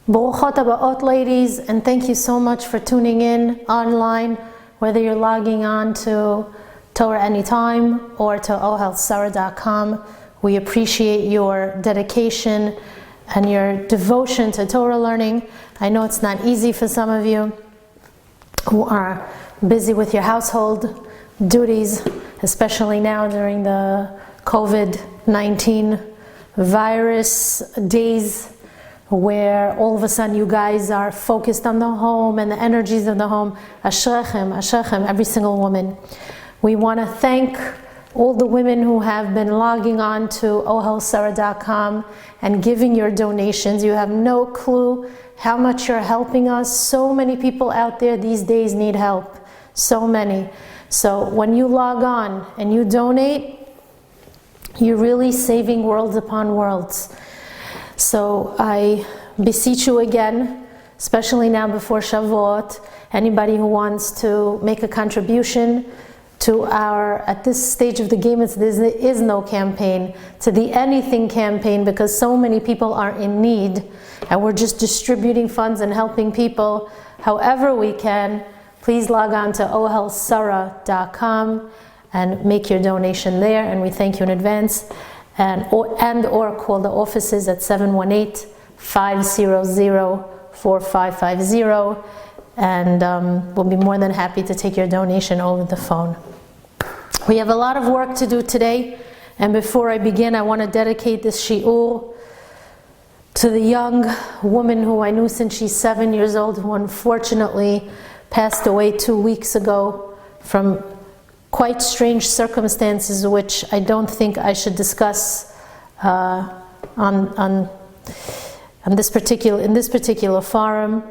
Baruchot habaot, ladies, and thank you so much for tuning in online, whether you're logging on to Torah Anytime or to ohelsorah.com. We appreciate your dedication and your devotion to Torah learning. I know it's not easy for some of you who are busy with your household duties, especially now during the COVID-19 virus days, where all of a sudden you guys are focused on the home and the energies of the home. Ashrechem, Ashrechem, every single woman. We want to thank all the women who have been logging on to ohelsorah.com and giving your donations. You have no clue how much you're helping us. So many people out there these days need help. So many. So when you log on and you donate, you're really saving worlds upon worlds. So I beseech you again, especially now before Shavuot, anybody who wants to make a contribution to our, at this stage of the game, there is no campaign, to the Anything campaign, because so many people are in need, and we're just distributing funds and helping people however we can. Please log on to ohelsorah.com and make your donation there, and we thank you in advance. Or call the offices at 718-500-4550, and we'll be more than happy to take your donation over the phone. We have a lot of work to do today, and before I begin, I want to dedicate this shi'ur to the young woman who I knew since she's 7 years old, who unfortunately passed away 2 weeks ago from quite strange circumstances, which I don't think I should discuss in this particular forum.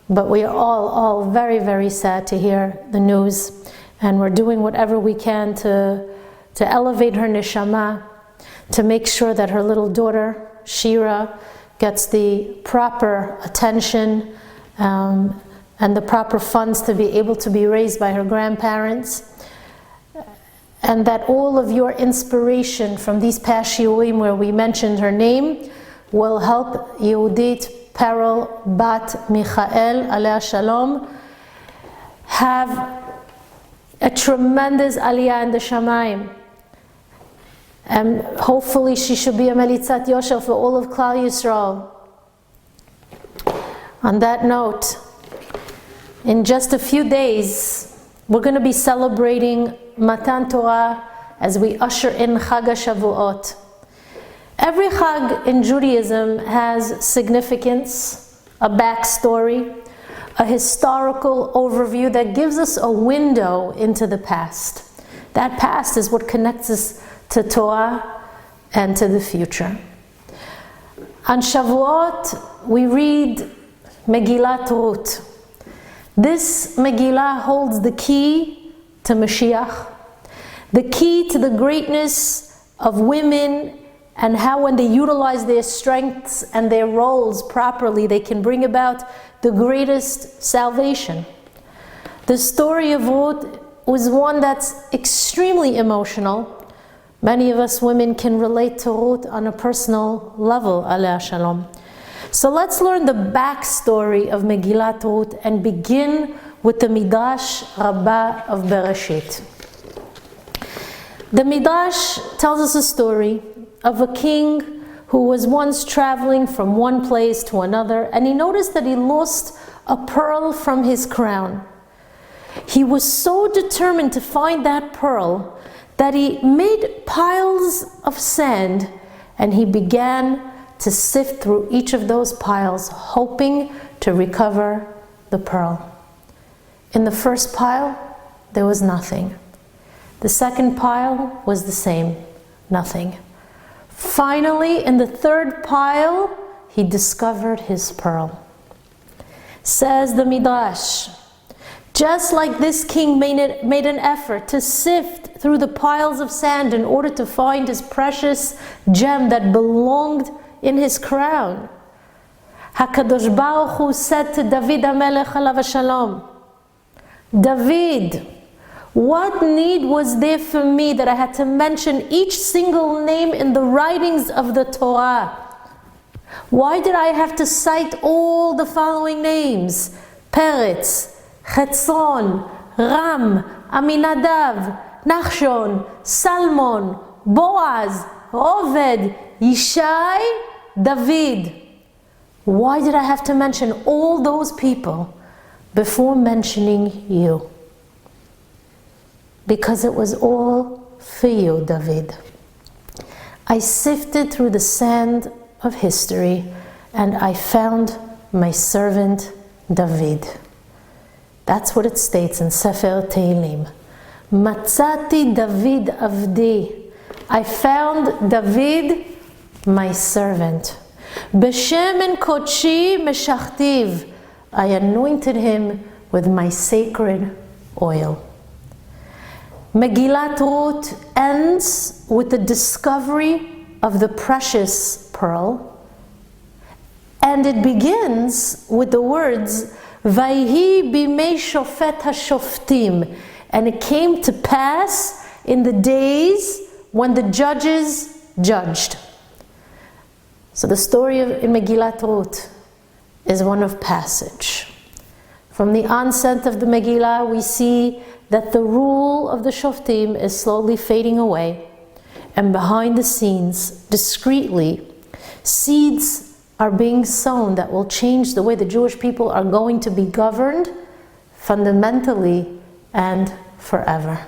But we are all very, very sad to hear the news, and we're doing whatever we can to elevate her neshama, to make sure that her little daughter Shira gets the proper attention and the proper funds to be able to be raised by her grandparents. And that all of your inspiration from these past shiurim where we mentioned her name will help Yehudit Perel Bat Michael Alea Shalom have a tremendous aliyah in the Shamayim. And hopefully she should be a Melitzat Yosher for all of Klal Yisrael. On that note, in just a few days, we're going to be celebrating Matan Torah as we usher in Chag HaShavuot. Every Chag in Judaism has significance, a backstory, a historical overview that gives us a window into the past. That past is what connects us to Torah and to the future. On Shavuot, we read Megillat Ruth. This Megillah holds the key to Mashiach, the key to the greatness of women and how when they utilize their strengths and their roles properly, they can bring about the greatest salvation. The story of Ruth was one that's extremely emotional. Many of us women can relate to Ruth on a personal level, alea shalom. So let's learn the backstory of Megillat Ruth and begin with the Midrash Rabbah of Bereshit. The Midrash tells us a story of a king who was once traveling from one place to another, and he noticed that he lost a pearl from his crown. He was so determined to find that pearl that he made piles of sand, and he began to sift through each of those piles, hoping to recover the pearl. In the first pile, there was nothing. The second pile was the same, nothing. Finally, in the third pile, he discovered his pearl. Says the Midrash, just like this king made an effort to sift through the piles of sand in order to find his precious gem that belonged in his crown, HaKadosh Baruch Hu said to David HaMelech alav shalom, David, what need was there for me that I had to mention each single name in the writings of the Torah? Why did I have to cite all the following names? Peretz, Chetzron, Ram, Aminadav, Nachshon, Salmon, Boaz, Oved, Yishai, David. Why did I have to mention all those people before mentioning you? Because it was all for you, David. I sifted through the sand of history and I found my servant David. That's what it states in Sefer Tehillim. Matzati David Avdi. I found David, my servant. B'shemen Kodshi Meshachtiv. I anointed him with my sacred oil. Megillat Ruth ends with the discovery of the precious pearl, and it begins with the words Vayhi bimei shofet hashoftim, and it came to pass in the days when the judges judged. So the story in Megillat Ruth is one of passage. From the onset of the Megillah, we see that the rule of the Shoftim is slowly fading away, and behind the scenes, discreetly, seeds are being sown that will change the way the Jewish people are going to be governed fundamentally and forever.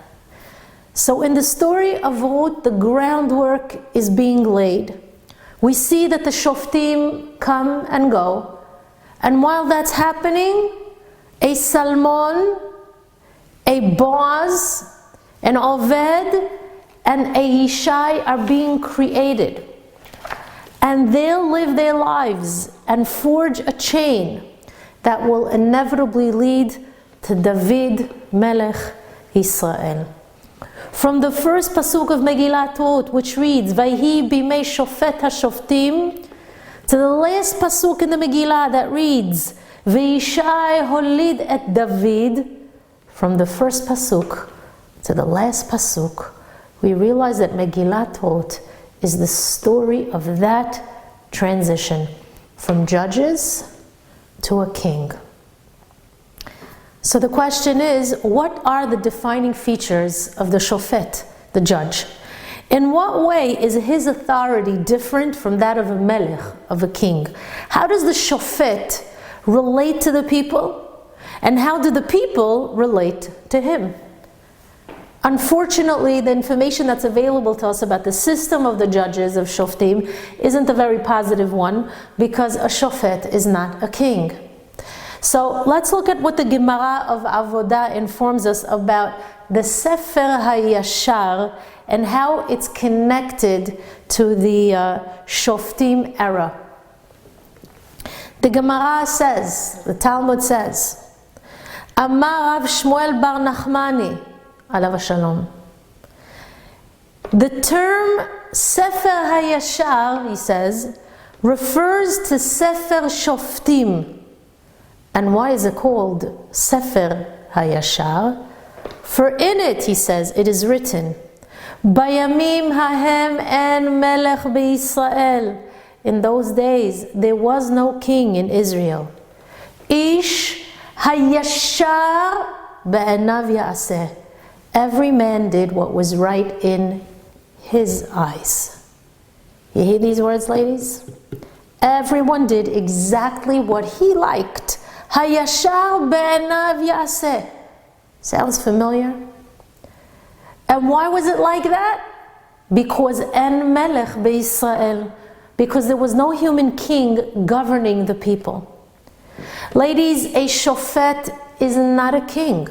So in the story of Ruth, the groundwork is being laid. We see that the Shoftim come and go, and while that's happening, a Salmon, a Boaz, an Oved, and a Yishai are being created. And they'll live their lives and forge a chain that will inevitably lead to David Melech Israel. From the first pasuk of Megillat Ruth, which reads, Vayhi bimei shofet hashoftim, to the last pasuk in the Megillah that reads, V'yishai holid et David, from the first pasuk to the last pasuk, we realize that Megillat Ruth is the story of that transition from judges to a king. So the question is, what are the defining features of the shofet, the judge? In what way is his authority different from that of a melech, of a king? How does the shofet relate to the people? And how do the people relate to him? Unfortunately, the information that's available to us about the system of the judges of Shoftim isn't a very positive one, because a shofet is not a king. So let's look at what the Gemara of Avodah informs us about the Sefer HaYashar and how it's connected to the Shoftim era. The Gemara says, the Talmud says, Amar Rav Shmuel bar Nachmani, alav shalom. The term Sefer HaYashar, he says, refers to Sefer Shoftim. And why is it called Sefer HaYashar? For in it, he says, it is written, Bayamim hahem en melech beYisrael. In those days, there was no king in Israel. Ish hayashar be'enav ya'aseh. Every man did what was right in his eyes. You hear these words, ladies? Everyone did exactly what he liked. Hayashar be'enav ya'aseh. Sounds familiar? And why was it like that? Because en melech beYisrael. Because there was no human king governing the people. Ladies, a shofet is not a king.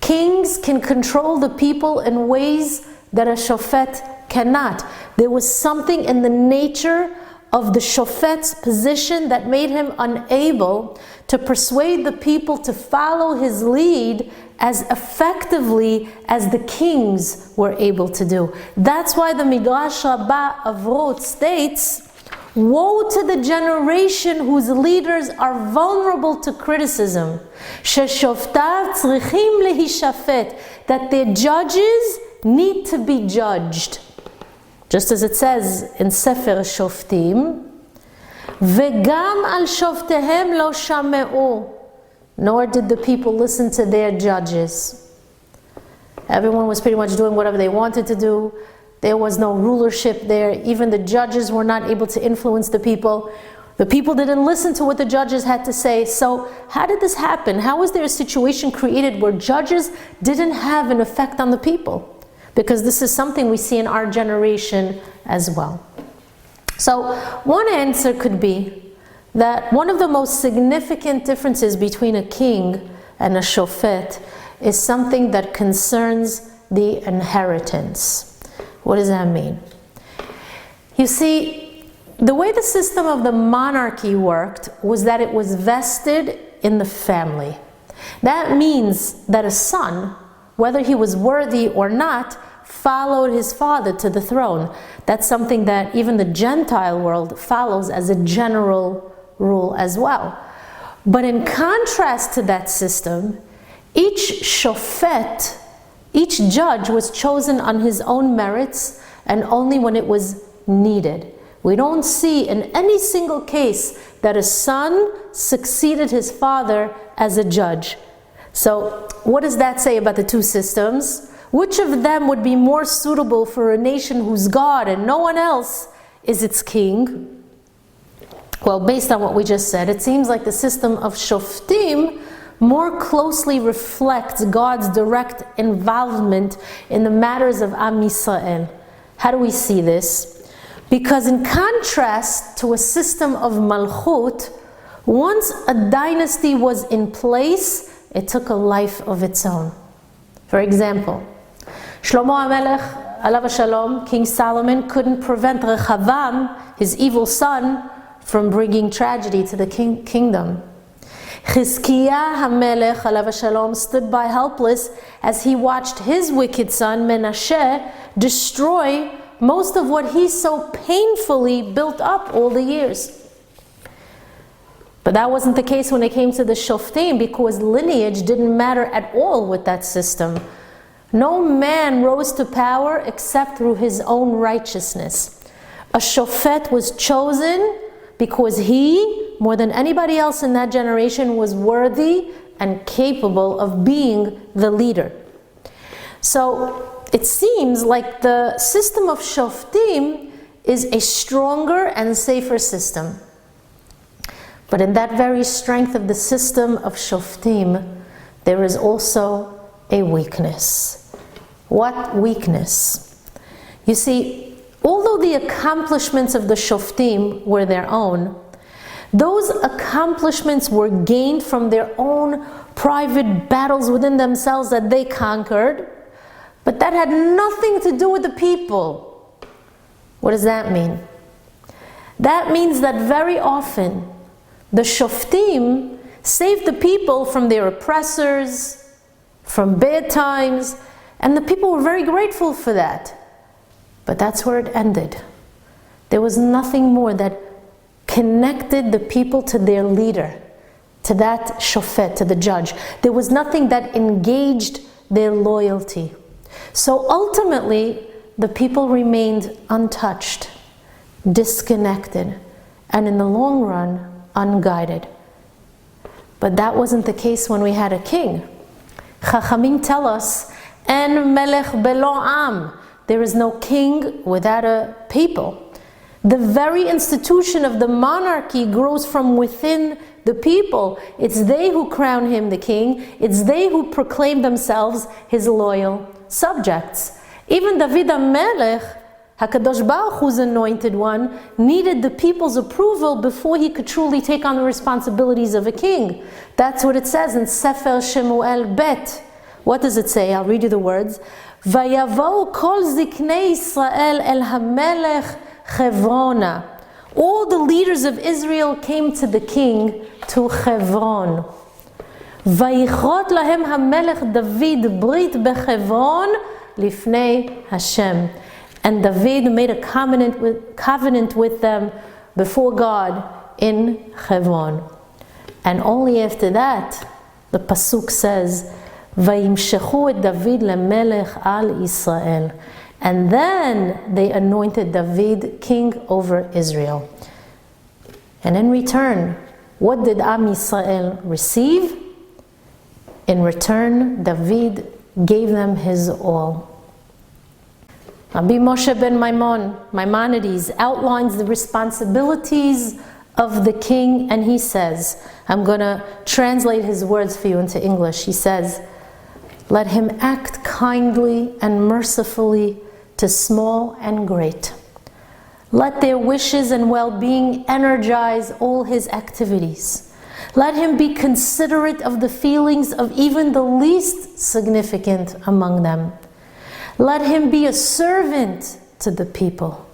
Kings can control the people in ways that a shofet cannot. There was something in the nature of the shofet's position that made him unable to persuade the people to follow his lead as effectively as the kings were able to do. That's why the Midrash Rabbah of Ruth states, Woe to the generation whose leaders are vulnerable to criticism. Sheshoftav tzrichim lehishafet, that their judges need to be judged. Just as it says in Sefer Shoftim, Vegam al shoftehem lo shame'u, nor did the people listen to their judges. Everyone was pretty much doing whatever they wanted to do. There was no rulership there. Even the judges were not able to influence the people. The people didn't listen to what the judges had to say. So how did this happen? How was there a situation created where judges didn't have an effect on the people? Because this is something we see in our generation as well. So one answer could be that one of the most significant differences between a king and a shofet is something that concerns the inheritance. What does that mean? You see, the way the system of the monarchy worked was that it was vested in the family. That means that a son, whether he was worthy or not, followed his father to the throne. That's something that even the Gentile world follows as a general rule as well. But in contrast to that system, each shofet, each judge was chosen on his own merits and only when it was needed. We don't see in any single case that a son succeeded his father as a judge. So what does that say about the two systems? Which of them would be more suitable for a nation whose God and no one else is its king? Well, based on what we just said, it seems like the system of Shoftim more closely reflects God's direct involvement in the matters of Am Yisrael. How do we see this? Because in contrast to a system of Malchut, once a dynasty was in place, it took a life of its own. For example, Shlomo HaMelech, alav hashalom, King Solomon, couldn't prevent Rechavam, his evil son, from bringing tragedy to the kingdom. Chizkiah HaMelech, alav hashalom, stood by helpless as he watched his wicked son, Menashe, destroy most of what he so painfully built up all the years. But that wasn't the case when it came to the Shoftim, because lineage didn't matter at all with that system. No man rose to power except through his own righteousness. A Shofet was chosen because he, more than anybody else in that generation, was worthy and capable of being the leader. So it seems like the system of Shoftim is a stronger and safer system. But in that very strength of the system of Shoftim, there is also a weakness. What weakness? You see, although the accomplishments of the Shoftim were their own, those accomplishments were gained from their own private battles within themselves that they conquered, but that had nothing to do with the people. What does that mean? That means that very often the Shoftim saved the people from their oppressors, from bad times, and the people were very grateful for that. But that's where it ended. There was nothing more that connected the people to their leader, to that Shofet, to the judge. There was nothing that engaged their loyalty. So ultimately, the people remained untouched, disconnected, and in the long run, unguided. But that wasn't the case when we had a king. Chachamim tell us, En melech belo am, there is no king without a people. The very institution of the monarchy grows from within the people. It's they who crown him the king. It's they who proclaim themselves his loyal subjects. Even David HaMelech, HaKadosh Baruch Hu's anointed one, needed the people's approval before he could truly take on the responsibilities of a king. That's what it says in Sefer Shemuel Bet. What does it say? I'll read you the words. Vayavo kol ziknei Yisrael el HaMelech Chevrona. All the leaders of Israel came to the king to Chevron. Vayichot lahem HaMelech David brit bechevron lifnei Hashem. And David made a covenant with them before God in Hebron. And only after that, the pasuk says, "Vayimshechu et David lemelech al Yisrael." And then they anointed David king over Israel. And in return, what did Am Yisrael receive? In return, David gave them his all. Rabbi Moshe ben Maimonides outlines the responsibilities of the king, and he says, I'm going to translate his words for you into English. He says, "Let him act kindly and mercifully to small and great. Let their wishes and well-being energize all his activities. Let him be considerate of the feelings of even the least significant among them. Let him be a servant to the people.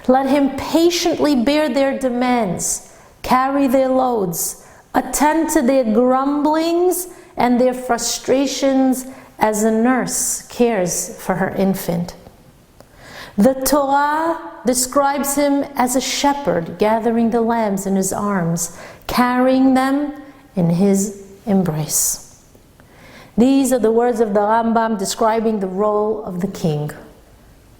Let him patiently bear their demands, carry their loads, attend to their grumblings and their frustrations as a nurse cares for her infant." The Torah describes him as a shepherd gathering the lambs in his arms, carrying them in his embrace. These are the words of the Rambam describing the role of the king.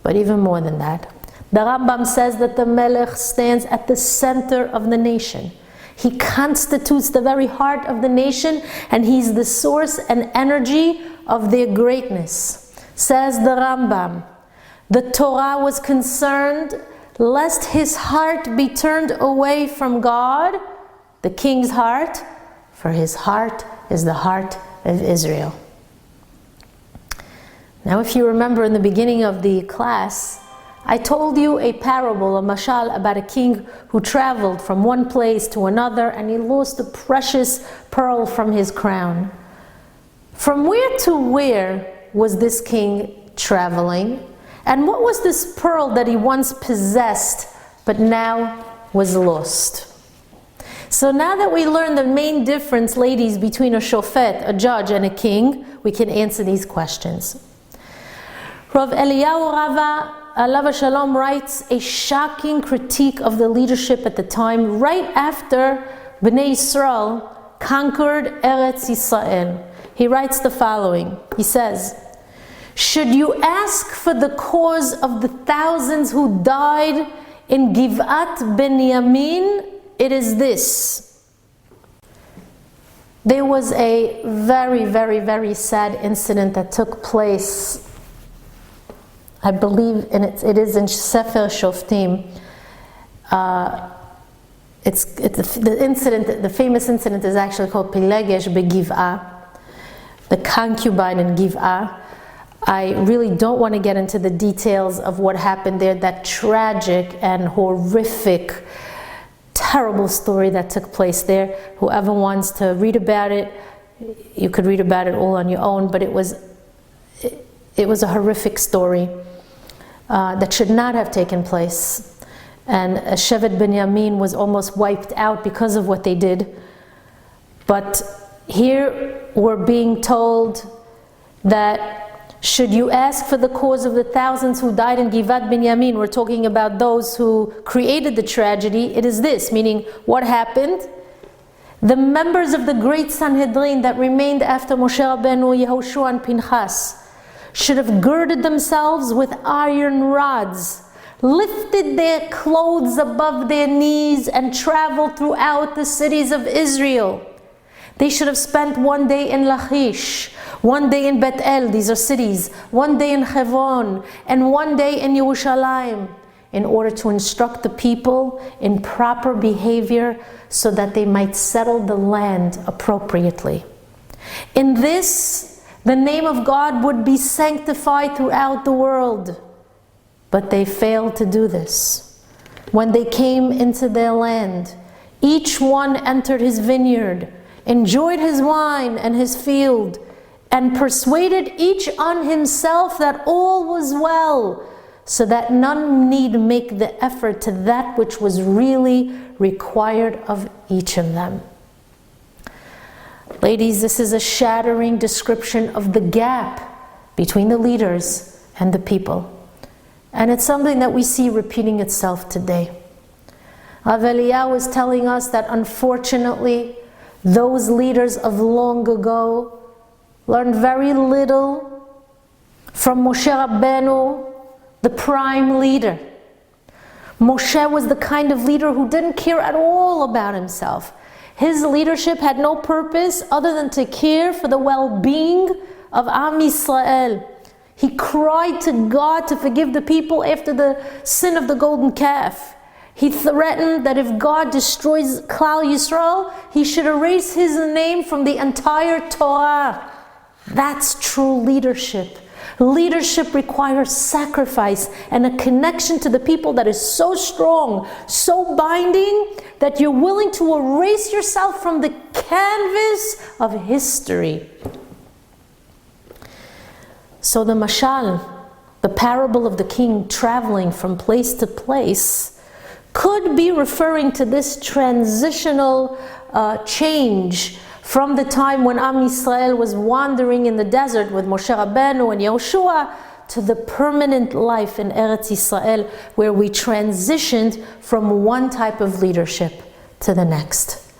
But even more than that, the Rambam says that the Melech stands at the center of the nation. He constitutes the very heart of the nation, and he's the source and energy of their greatness. Says the Rambam, the Torah was concerned lest his heart be turned away from God, the king's heart, for his heart is the heart of Israel. Now, if you remember in the beginning of the class, I told you a parable, a mashal, about a king who traveled from one place to another and he lost a precious pearl from his crown. From where to where was this king traveling? And what was this pearl that he once possessed but now was lost? So now that we learned the main difference, ladies, between a shofet, a judge, and a king, we can answer these questions. Rav Eliyahu Rava Alav Shalom writes a shocking critique of the leadership at the time, right after Bnei Yisrael conquered Eretz Yisrael. He writes the following. He says, "Should you ask for the cause of the thousands who died in Givat Benyamin, it is this. There was a very, very, very sad incident that took place, I believe it is in Sefer Shoftim. The incident, the famous incident is actually called Pilegesh Begiv'ah, the concubine in Giv'ah. I really don't want to get into the details of what happened there, that tragic and horrific, terrible story that took place there. Whoever wants to read about it, you could read about it all on your own, but it was a horrific story that should not have taken place. And Shevet Binyamin was almost wiped out because of what they did. But here we're being told that should you ask for the cause of the thousands who died in Givat Binyamin, we're talking about those who created the tragedy, it is this, meaning what happened? The members of the great Sanhedrin that remained after Moshe Rabbeinu, Yehoshua, and Pinchas should have girded themselves with iron rods, lifted their clothes above their knees, and traveled throughout the cities of Israel. They should have spent one day in Lachish, one day in Bet El, these are cities, one day in Hebron, and one day in Yerushalayim, in order to instruct the people in proper behavior so that they might settle the land appropriately. In this, the name of God would be sanctified throughout the world. But they failed to do this. When they came into their land, each one entered his vineyard, enjoyed his wine and his field, and persuaded each on himself that all was well, so that none need make the effort to that which was really required of each of them. Ladies, this is a shattering description of the gap between the leaders and the people. And it's something that we see repeating itself today. Rav Eliyahu is telling us that unfortunately, those leaders of long ago learned very little from Moshe Rabbeinu, the prime leader. Moshe was the kind of leader who didn't care at all about himself. His leadership had no purpose other than to care for the well-being of Am Yisrael. He cried to God to forgive the people after the sin of the golden calf. He threatened that if God destroys Klal Yisrael, he should erase his name from the entire Torah. That's true leadership. Leadership requires sacrifice and a connection to the people that is so strong, so binding, that you're willing to erase yourself from the canvas of history. So the mashal, the parable of the king traveling from place to place, could be referring to this transitional change from the time when Am Yisrael was wandering in the desert with Moshe Rabbeinu and Yehoshua to the permanent life in Eretz Yisrael, where we transitioned from one type of leadership to the next.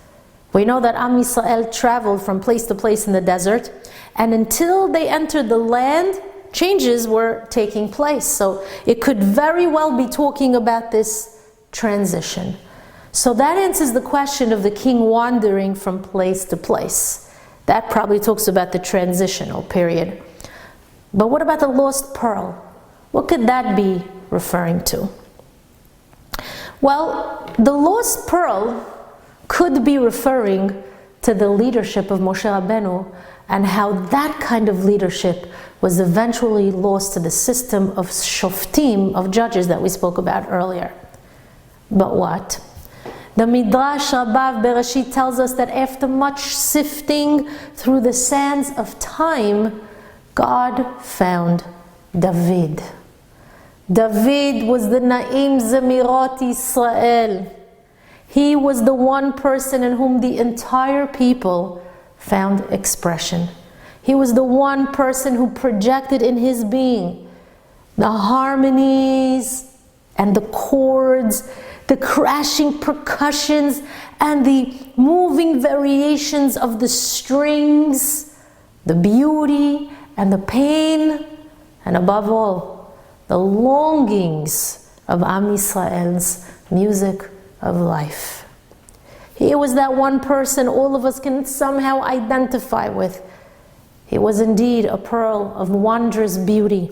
We know that Am Yisrael traveled from place to place in the desert, and until they entered the land, changes were taking place. So it could very well be talking about this transition. So that answers the question of the king wandering from place to place. That probably talks about the transitional period. But what about the lost pearl? What could that be referring to? Well, the lost pearl could be referring to the leadership of Moshe Rabbeinu and how that kind of leadership was eventually lost to the system of shoftim, of judges that we spoke about earlier. But what? The Midrash Rabbah Bereshit tells us that after much sifting through the sands of time, God found David. David was the Na'im Zemirot Yisrael. He was the one person in whom the entire people found expression. He was the one person who projected in his being the harmonies and the chords, the crashing percussions and the moving variations of the strings, the beauty and the pain, and above all, the longings of Am Yisrael's music of life. He was that one person all of us can somehow identify with. He was indeed a pearl of wondrous beauty,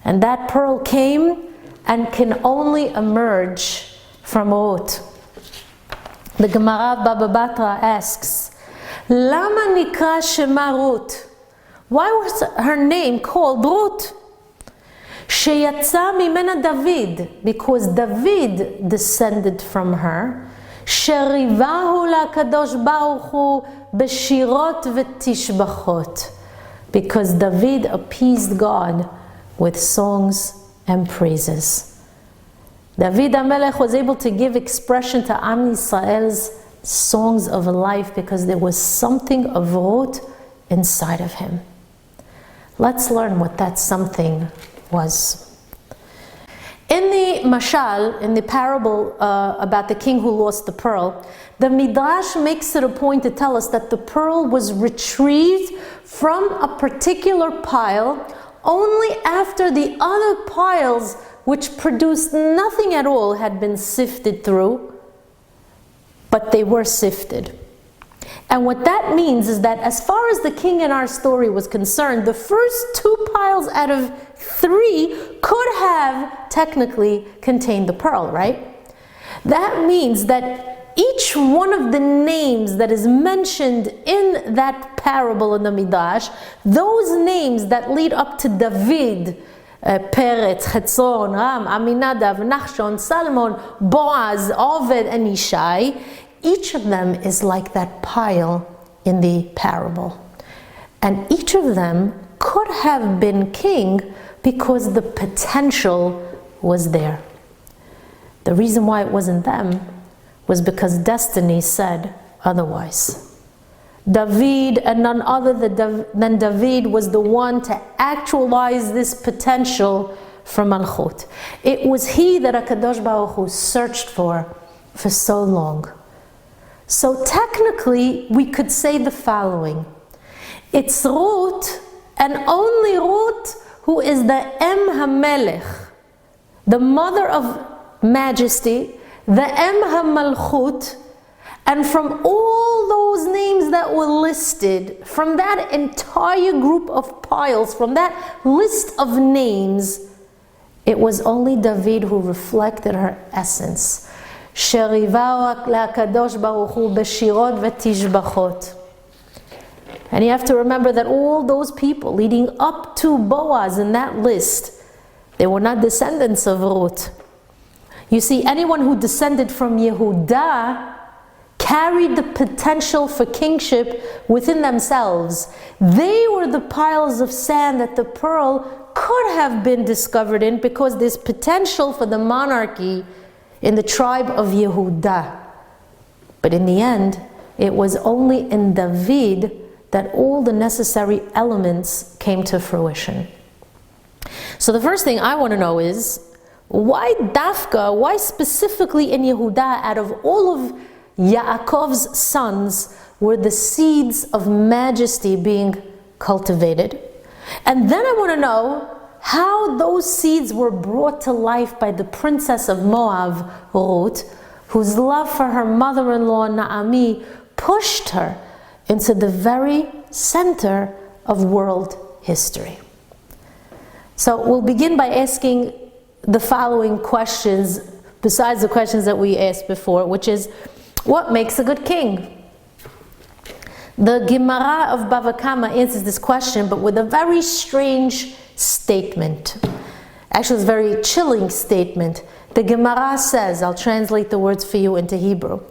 and that pearl came and can only emerge from Rut. The Gemara Baba Batra asks, Lama nikra shema Rut? Why was her name called Rut? Sheyatza mimena David, because David descended from her. Sherivahu lakadosh baruch hu beshirot v'tishbachot, because David appeased God with songs and praises. David HaMelech was able to give expression to Am Yisrael's songs of life because there was something of Rut inside of him. Let's learn what that something was. In the mashal, in the parable about the king who lost the pearl, the Midrash makes it a point to tell us that the pearl was retrieved from a particular pile only after the other piles, which produced nothing at all, had been sifted through, but they were sifted. And what that means is that as far as the king in our story was concerned, the first 2 piles out of 3 could have technically contained the pearl, right? That means that each one of the names that is mentioned in that parable in the Midrash, those names that lead up to David, Peretz, Chetzon, Ram, Aminadav, Nachshon, Salmon, Boaz, Oved, and Ishai, each of them is like that pile in the parable. And each of them could have been king because the potential was there. The reason why it wasn't them was because destiny said otherwise. David, and none other than David, was the one to actualize this potential for Malchut. It was he that HaKadosh Baruch Hu searched for for so long. So technically, we could say the following. It's Ruth, and only Ruth, who is the Em HaMelech, the mother of majesty, the Em HaMalchut, and from all those names that were listed, from that entire group of piles, from that list of names, it was only David who reflected her essence. Sheriva le'akadosh baruch hu b'shirot v'tishbachot. And you have to remember that all those people leading up to Boaz in that list, they were not descendants of Ruth. You see, anyone who descended from Yehudah carried the potential for kingship within themselves. They were the piles of sand that the pearl could have been discovered in, because there's potential for the monarchy in the tribe of Yehudah. But in the end, it was only in David that all the necessary elements came to fruition. So the first thing I want to know is, why Dafka, why specifically in Yehudah, out of all of Yaakov's sons, were the seeds of majesty being cultivated? And then I want to know how those seeds were brought to life by the princess of Moab, Ruth, whose love for her mother-in-law Naomi pushed her into the very center of world history. So we'll begin by asking the following questions, besides the questions that we asked before, which is, what makes a good king? The Gemara of Bava Kama answers this question, but with a very strange statement. Actually, it's a very chilling statement. The Gemara says, I'll translate the words for you into Hebrew,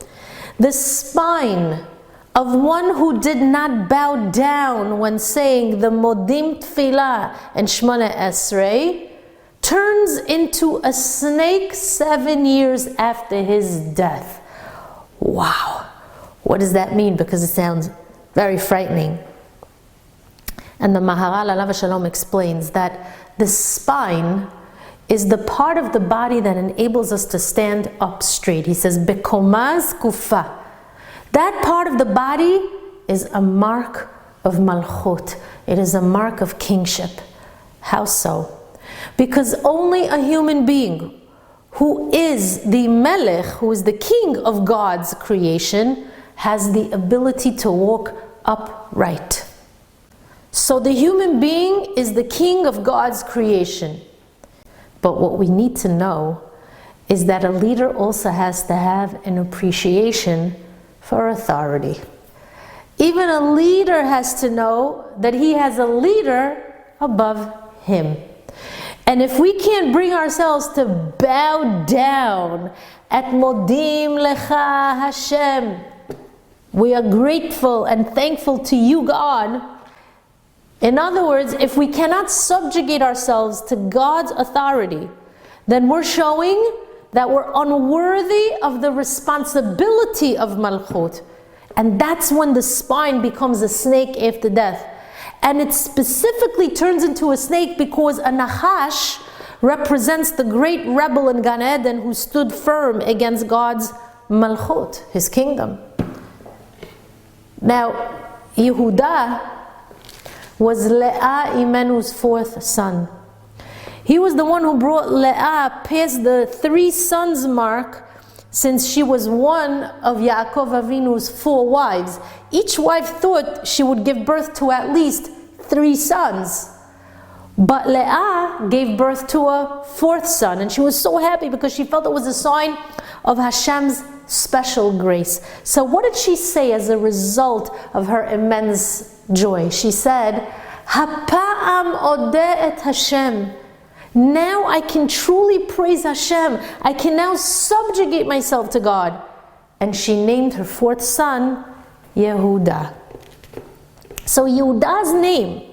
the spine of one who did not bow down when saying the Modim Tfilah and Shmona Esrei turns into a snake 7 years after his death. Wow, what does that mean? Because it sounds very frightening. And the Maharal Alav Shalom explains that the spine is the part of the body that enables us to stand up straight. He says, Bekomaz kufa. That part of the body is a mark of malchut. It is a mark of kingship. How so? Because only a human being who is the melech, who is the king of God's creation, has the ability to walk upright. So the human being is the king of God's creation. But what we need to know is that a leader also has to have an appreciation for authority. Even a leader has to know that he has a leader above him. And if we can't bring ourselves to bow down at Modim Lecha Hashem, we are grateful and thankful to you, God. In other words, if we cannot subjugate ourselves to God's authority, then we're showing that we're unworthy of the responsibility of Malchut. And that's when the spine becomes a snake after death. And it specifically turns into a snake because a Nachash represents the great rebel in Gan Eden who stood firm against God's Malchut, his kingdom. Now, Yehudah was Leah Imenu's fourth son. He was the one who brought Leah past the 3 sons mark, since she was one of Yaakov Avinu's 4 wives. Each wife thought she would give birth to at least 3 sons. But Leah gave birth to a 4th son, and she was so happy because she felt it was a sign of Hashem's special grace. So what did she say as a result of her immense joy? She said, Hapa'am odeh et Hashem. Now I can truly praise Hashem. I can now subjugate myself to God. And she named her 4th son Yehudah. So Yehudah's name,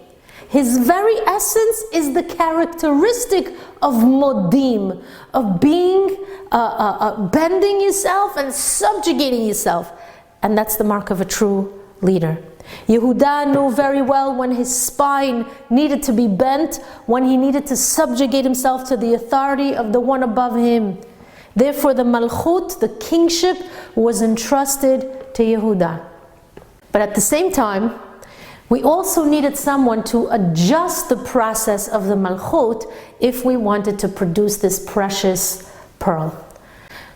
his very essence, is the characteristic of modim, of being, bending yourself and subjugating yourself. And that's the mark of a true leader. Yehudah knew very well when his spine needed to be bent, when he needed to subjugate himself to the authority of the one above him. Therefore, the Malchut, the kingship, was entrusted to Yehuda. But at the same time, we also needed someone to adjust the process of the Malchut if we wanted to produce this precious pearl.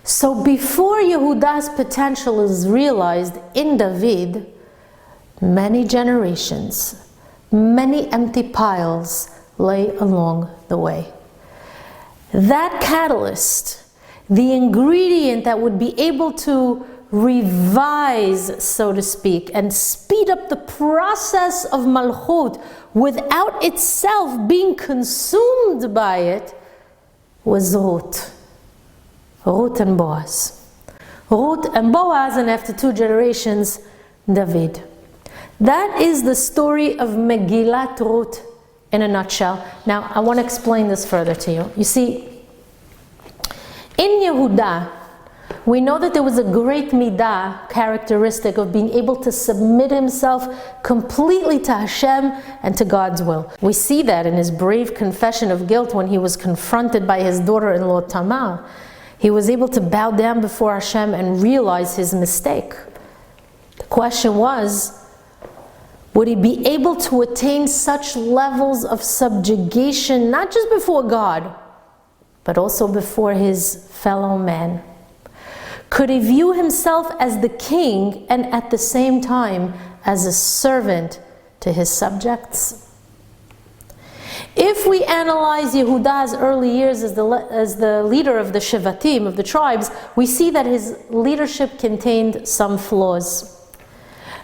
So before Yehuda's potential is realized in David, many generations, many empty piles lay along the way. That catalyst, the ingredient that would be able to revise, so to speak, and speed up the process of Malchut without itself being consumed by it, was Ruth. Ruth and Boaz. Ruth and Boaz, and after 2 generations, David. That is the story of Megillat Ruth in a nutshell. Now, I want to explain this further to you. You see, in Yehuda, we know that there was a great midah, characteristic of being able to submit himself completely to Hashem and to God's will. We see that in his brave confession of guilt when he was confronted by his daughter-in-law Tamar. He was able to bow down before Hashem and realize his mistake. The question was, would he be able to attain such levels of subjugation, not just before God, but also before his fellow man? Could he view himself as the king and at the same time as a servant to his subjects? If we analyze Yehuda's early years as the leader of the Shevatim, of the tribes, we see that his leadership contained some flaws.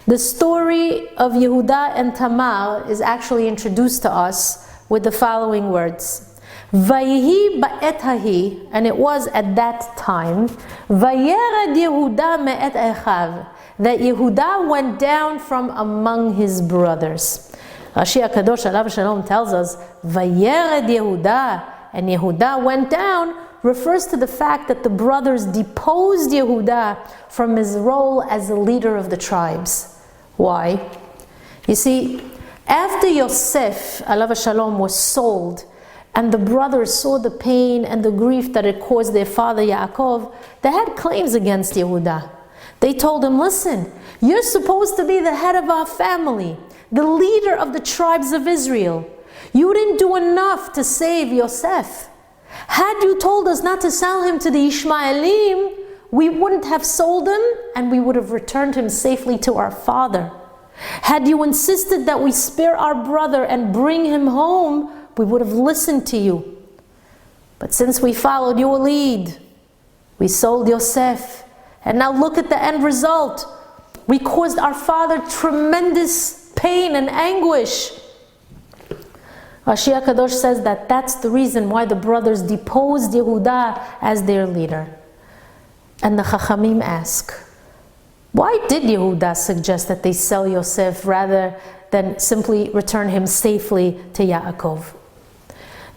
The story of Yehuda and Tamar is actually introduced to us with the following words. Vayihi ba'et hahi, and it was at that time, Vayered Yehuda me'et echav, that Yehuda went down from among his brothers. Rashi HaKadosh Alav Shalom tells us, Vayered Yehuda, and Yehuda went down, refers to the fact that the brothers deposed Yehuda from his role as the leader of the tribes. Why? You see, after Yosef Alav Shalom was sold, and the brothers saw the pain and the grief that it caused their father Yaakov, they had claims against Yehuda. They told him, listen, you're supposed to be the head of our family, the leader of the tribes of Israel. You didn't do enough to save Yosef. Had you told us not to sell him to the Ishmaelim, we wouldn't have sold him and we would have returned him safely to our father. Had you insisted that we spare our brother and bring him home, we would have listened to you. But since we followed your lead, we sold Yosef. And now look at the end result. We caused our father tremendous pain and anguish. Rashi HaKadosh says that that's the reason why the brothers deposed Yehuda as their leader. And the Chachamim ask, why did Yehuda suggest that they sell Yosef rather than simply return him safely to Yaakov?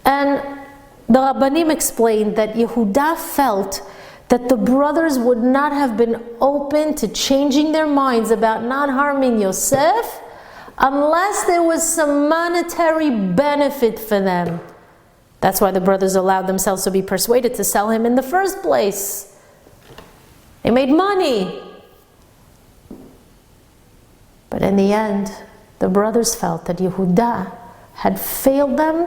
And the Rabbanim explained that Yehuda felt that the brothers would not have been open to changing their minds about not harming Yosef unless there was some monetary benefit for them. That's why the brothers allowed themselves to be persuaded to sell him in the first place. They made money. But in the end, the brothers felt that Yehuda had failed them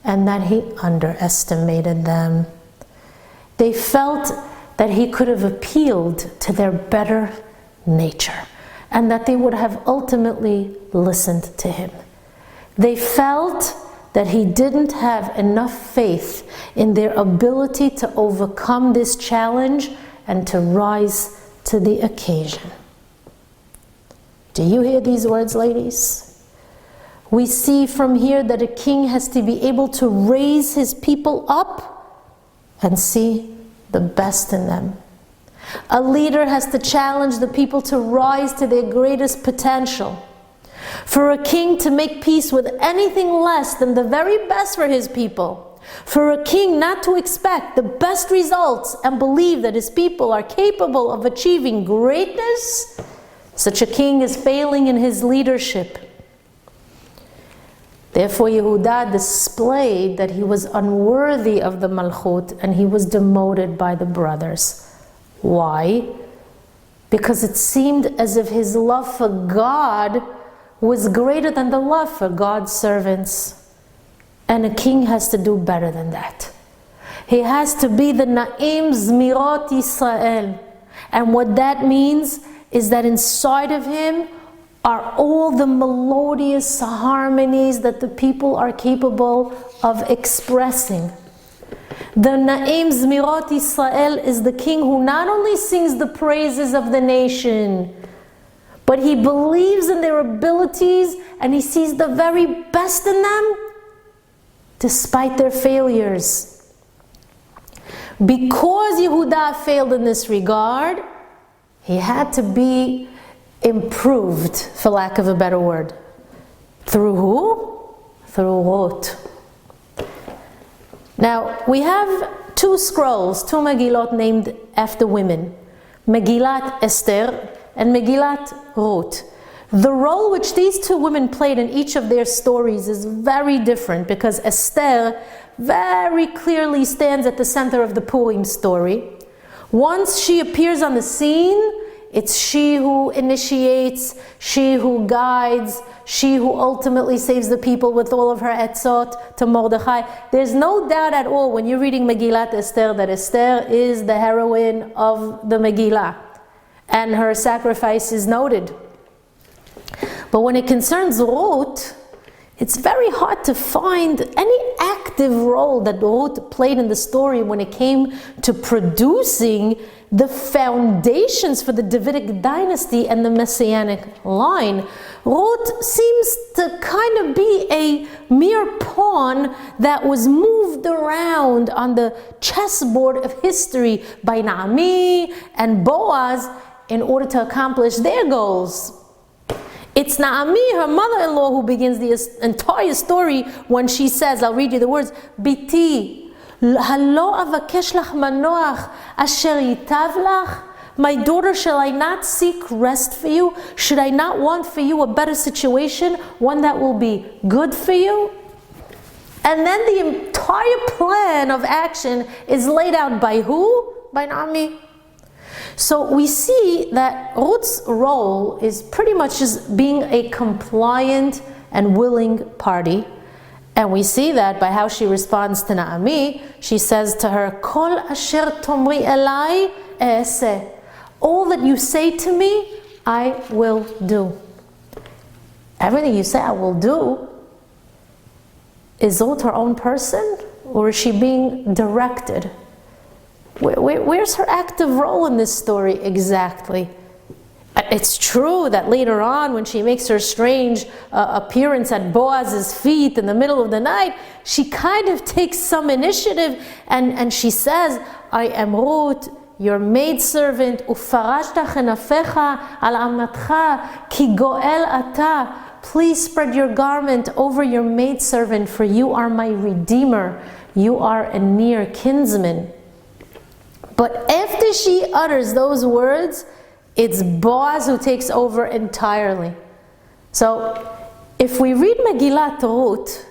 and that he underestimated them. They felt that he could have appealed to their better nature and that they would have ultimately listened to him. They felt that he didn't have enough faith in their ability to overcome this challenge and to rise to the occasion. Do you hear these words, ladies? We see from here that a king has to be able to raise his people up and see the best in them. A leader has to challenge the people to rise to their greatest potential. For a king to make peace with anything less than the very best for his people. For a king not to expect the best results and believe that his people are capable of achieving greatness, such a king is failing in his leadership. Therefore, Yehuda displayed that he was unworthy of the Malchut and he was demoted by the brothers. Why? Because it seemed as if his love for God was greater than the love for God's servants. And a king has to do better than that. He has to be the Na'im Zmirot Yisrael. And what that means is that inside of him are all the melodious harmonies that the people are capable of expressing. The Na'im Zmirot Yisrael is the king who not only sings the praises of the nation, but he believes in their abilities and he sees the very best in them despite their failures. Because Yehuda failed in this regard, he had to be improved, for lack of a better word. Through who? Through Ruth. Now, we have two scrolls, two Megillot named after women. Megillat Esther and Megillat Ruth. The role which these two women played in each of their stories is very different, because Esther very clearly stands at the center of the Purim story. Once she appears on the scene, it's she who initiates, she who guides, she who ultimately saves the people with all of her etzot to Mordechai. There's no doubt at all when you're reading Megillat Esther that Esther is the heroine of the Megillah, and her sacrifice is noted. But when it concerns Ruth, it's very hard to find any active role that Ruth played in the story when it came to producing the foundations for the Davidic dynasty and the Messianic line. Ruth seems to kind of be a mere pawn that was moved around on the chessboard of history by Naomi and Boaz in order to accomplish their goals. It's Naomi, her mother-in-law, who begins the entire story when she says, I'll read you the words, Biti, halo avakesh lach manoach asher yitav lach? My daughter, shall I not seek rest for you? Should I not want for you a better situation, one that will be good for you? And then the entire plan of action is laid out by who? By Naomi. So we see that Ruth's role is pretty much just being a compliant and willing party. And we see that by how she responds to Naomi. She says to her, Kol asher tomri elai e'aseh. All that you say to me, I will do. Everything you say I will do. Is Ruth her own person? Or is she being directed? Where's her active role in this story exactly? It's true that later on, when she makes her strange appearance at Boaz's feet in the middle of the night, she kind of takes some initiative and she says, I am Ruth, your maidservant, ufarashta chenafecha al amatcha ki goel ata. Please spread your garment over your maidservant, for you are my redeemer. You are a near kinsman. But after she utters those words, it's Boaz who takes over entirely. So, if we read Megillat Ruth,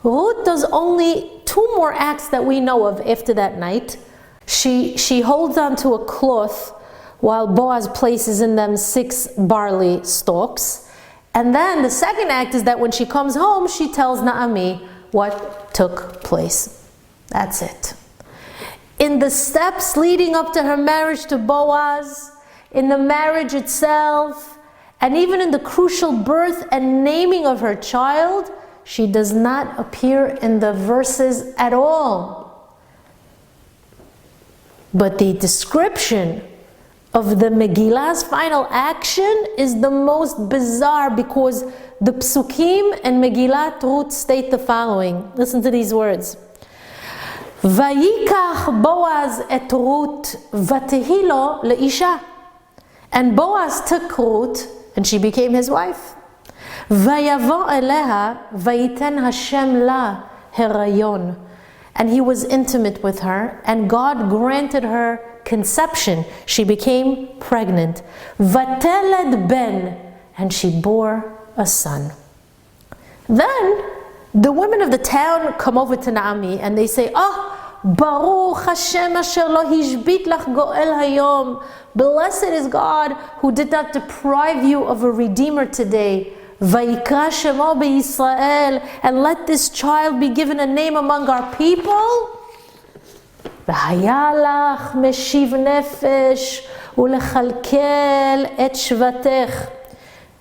Ruth does only two more acts that we know of after that night. She holds onto a cloth while Boaz places in them 6 barley stalks. And then the second act is that when she comes home, she tells Naomi what took place. That's it. In the steps leading up to her marriage to Boaz, in the marriage itself, and even in the crucial birth and naming of her child, she does not appear in the verses at all. But the description of the Megillah's final action is the most bizarre, because the Psukim and Megillat Ruth state the following. Listen to these words. Vayikach Boaz et Ruth vatehi lo leisha. And Boaz took Ruth, and she became his wife. Vayavo eleha vayiten Hashem la herayon. And he was intimate with her, and God granted her conception. She became pregnant. Vateled ben, and she bore a son. Then The women of the town come over to Naomi and they say, Baruch Hashem asher lo hishbit lach goel hayom. Blessed is God who did not deprive you of a redeemer today. Vayikra shemo beYisrael, and let this child be given a name among our people. V'haya lach meshiv nefesh ulechalkel et shvatech.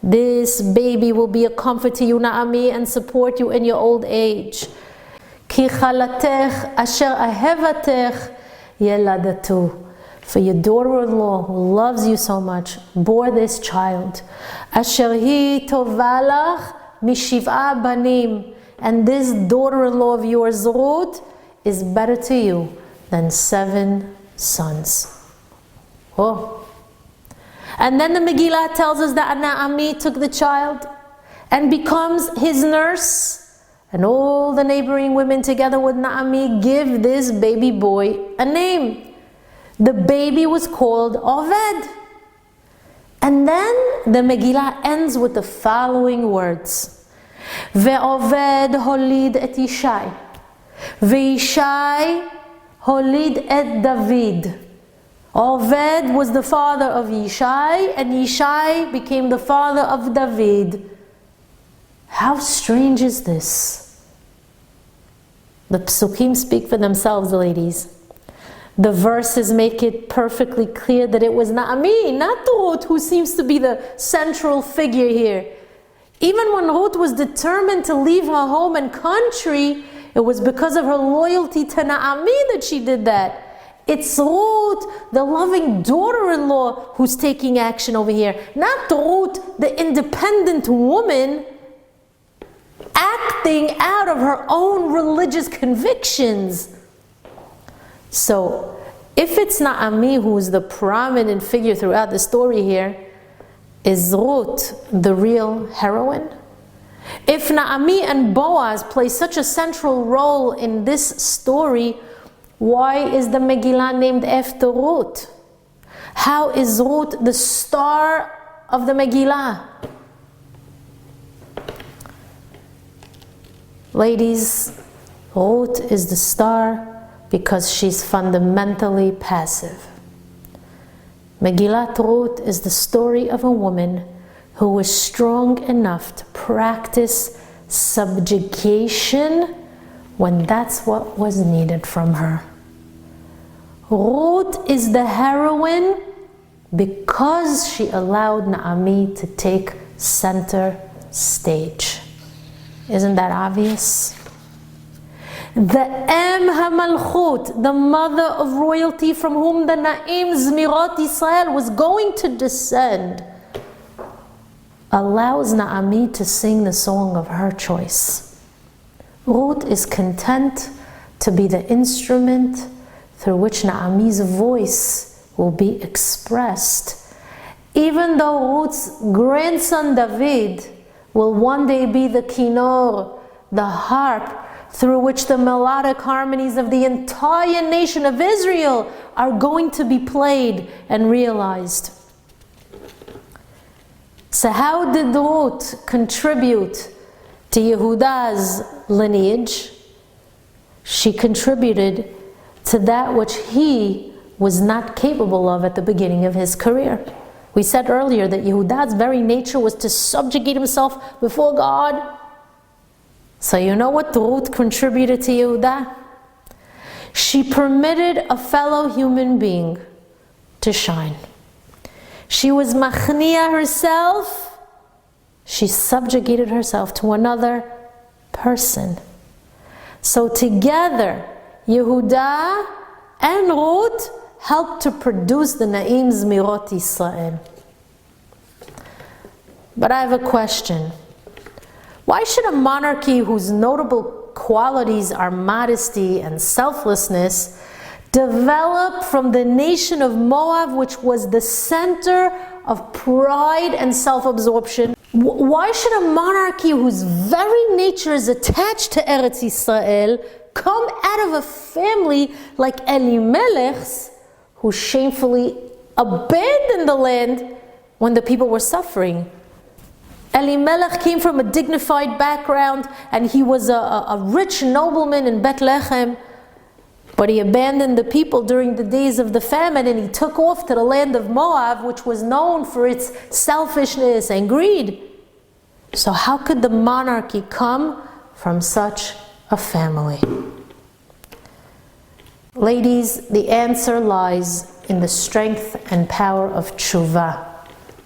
This baby will be a comfort to you, Naomi, and support you in your old age. Ki chalatech asher ahevatech yeladatu. For your daughter-in-law who loves you so much bore this child. Asher hi tovalach mishiv'a banim. And this daughter-in-law of yours, Ruth, is better to you than 7 sons. Oh. And then the Megillah tells us that Naomi took the child and becomes his nurse. And all the neighboring women together with Naomi give this baby boy a name. The baby was called Oved. And then the Megillah ends with the following words. Ve'oved holid et Yishai. Ve'Yishai holid et David. Oved was the father of Yishai, and Yishai became the father of David. How strange is this? The psukim speak for themselves, ladies. The verses make it perfectly clear that it was Naomi, not Ruth, who seems to be the central figure here. Even when Ruth was determined to leave her home and country, it was because of her loyalty to Naomi that she did that. It's Ruth, the loving daughter-in-law, who's taking action over here. Not Ruth, the independent woman, acting out of her own religious convictions. So, if it's Naomi who's the prominent figure throughout the story here, is Ruth the real heroine? If Naomi and Boaz play such a central role in this story, why is the Megillah named after Ruth? How is Ruth the star of the Megillah? Ladies, Ruth is the star because she's fundamentally passive. Megillat Ruth is the story of a woman who was strong enough to practice subjugation when that's what was needed from her. Ruth is the heroine because she allowed Naomi to take center stage. Isn't that obvious? The Em HaMalchut, the mother of royalty from whom the Na'im Zmirot Israel was going to descend, allows Naomi to sing the song of her choice. Ruth is content to be the instrument through which Naomi's voice will be expressed. Even though Ruth's grandson David will one day be the kinor, the harp, through which the melodic harmonies of the entire nation of Israel are going to be played and realized. So how did Ruth contribute to Yehuda's lineage? She contributed to that which he was not capable of at the beginning of his career. We said earlier that Yehuda's very nature was to subjugate himself before God. So you know what Ruth contributed to Yehuda? She permitted a fellow human being to shine. She was machnia herself. She subjugated herself to another person. So together, Yehuda and Ruth helped to produce the Na'im Zmirot Israel. But I have a question. Why should a monarchy whose notable qualities are modesty and selflessness develop from the nation of Moab, which was the center of pride and self-absorption? Why should a monarchy whose very nature is attached to Eretz Yisrael come out of a family like Elimelech's, who shamefully abandoned the land when the people were suffering? Elimelech came from a dignified background, and he was a rich nobleman in Bethlehem, but he abandoned the people during the days of the famine, and he took off to the land of Moab, which was known for its selfishness and greed. So how could the monarchy come from such a family? Ladies, the answer lies in the strength and power of tshuva,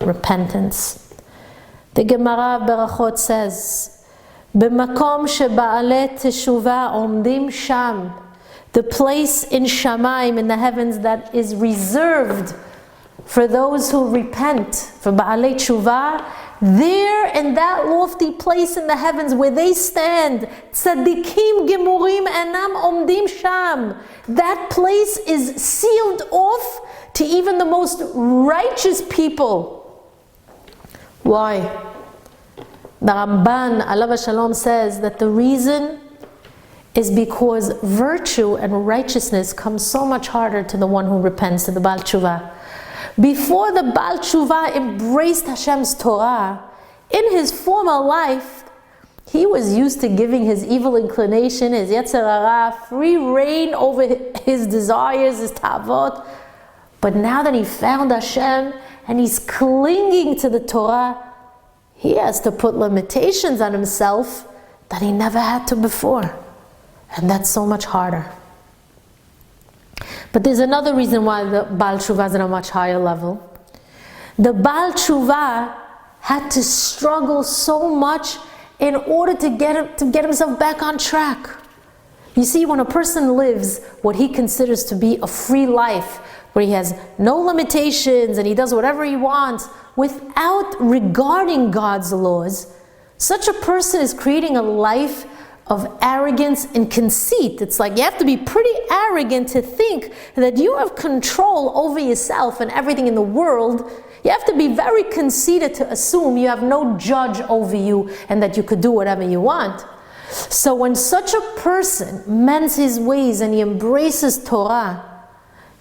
repentance. The Gemara Berachot says, "B'makom sheba'alei teshuva omdim sham," the place in Shamayim, in the heavens, that is reserved for those who repent, for ba'alei tshuva. There, in that lofty place in the heavens where they stand, tzadikim gemurim enam omdim sham. That place is sealed off to even the most righteous people. Why? The Ramban, alav shalom, says that the reason is because virtue and righteousness come so much harder to the one who repents, to the Baal Tshuva. Before the Baal Tshuva embraced Hashem's Torah, in his former life, he was used to giving his evil inclination, his Yetzer Hara, free reign over his desires, his tavot. But now that he found Hashem and he's clinging to the Torah, he has to put limitations on himself that he never had to before. And that's so much harder. But there's another reason why the Baal Tshuva is at a much higher level. The Baal Tshuva had to struggle so much in order to get himself back on track. You see, when a person lives what he considers to be a free life, where he has no limitations and he does whatever he wants without regarding God's laws, such a person is creating a life of arrogance and conceit. It's like you have to be pretty arrogant to think that you have control over yourself and everything in the world. You have to be very conceited to assume you have no judge over you and that you could do whatever you want. So when such a person mends his ways and he embraces Torah,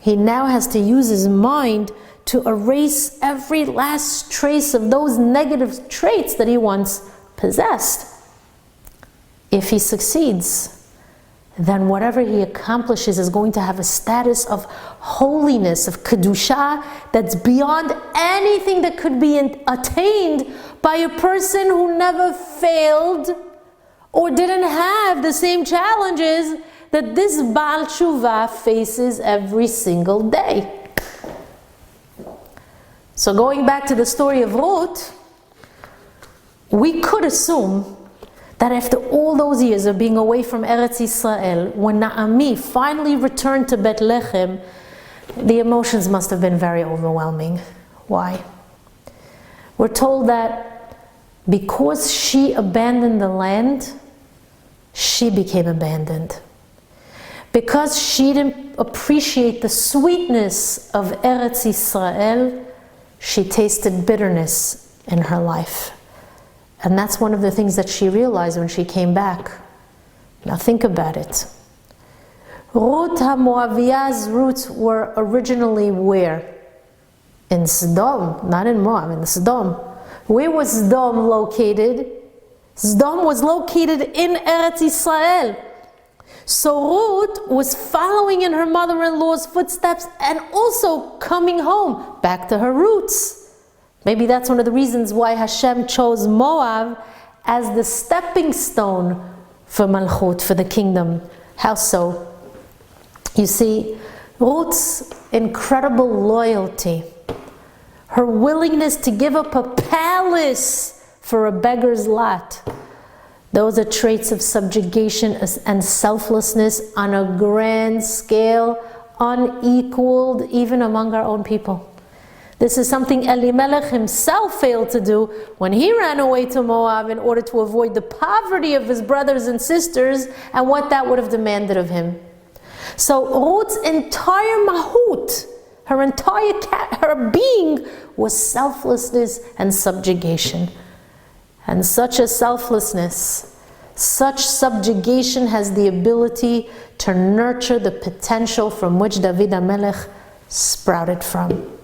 he now has to use his mind to erase every last trace of those negative traits that he once possessed. If he succeeds, then whatever he accomplishes is going to have a status of holiness, of kedusha, that's beyond anything that could be attained by a person who never failed or didn't have the same challenges that this Baal Tshuva faces every single day. So going back to the story of Ruth, we could assume that after all those years of being away from Eretz Yisrael, when Naomi finally returned to Bethlehem, the emotions must have been very overwhelming. Why? We're told that because she abandoned the land, she became abandoned. Because she didn't appreciate the sweetness of Eretz Yisrael, she tasted bitterness in her life. And that's one of the things that she realized when she came back. Now think about it. Ruth HaMoaviya's roots were originally where? In Sodom, not in Moab, in Sodom. Where was Sodom located? Sodom was located in Eretz Yisrael. So Ruth was following in her mother-in-law's footsteps and also coming home, back to her roots. Maybe that's one of the reasons why Hashem chose Moab as the stepping stone for Malchut, for the kingdom. How so? You see, Ruth's incredible loyalty, her willingness to give up a palace for a beggar's lot, those are traits of subjugation and selflessness on a grand scale, unequaled even among our own people. This is something Elimelech himself failed to do when he ran away to Moab in order to avoid the poverty of his brothers and sisters and what that would have demanded of him. So Ruth's entire mahut, her being, was selflessness and subjugation. And such a selflessness, such subjugation has the ability to nurture the potential from which David HaMelech sprouted from.